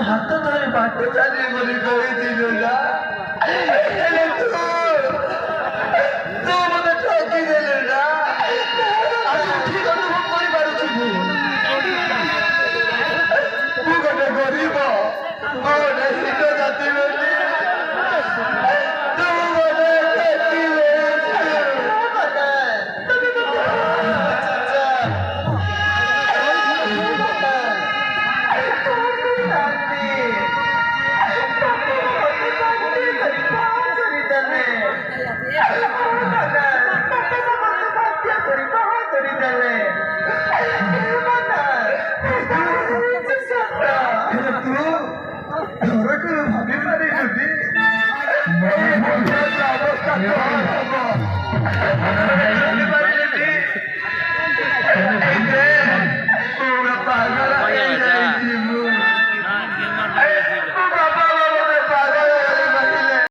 ହାତ ଧରି ବାଟ ଚାଲି ବୋଲି କହିଥିଲୁ ନା ହେଲେ ତୁ ମତେ ଠକି ଦେଲୁ ନା ଆଜି ଠିକ ଅନୁଭବ କରିପାରୁଛି ମୁଁ ଗୋଟେ ଗରିବ ମୁଁ ଗୋଟେ ହୀନ ଜାତି ବୋଲି ତୁ ମତେ ଠକି ভাবি পারি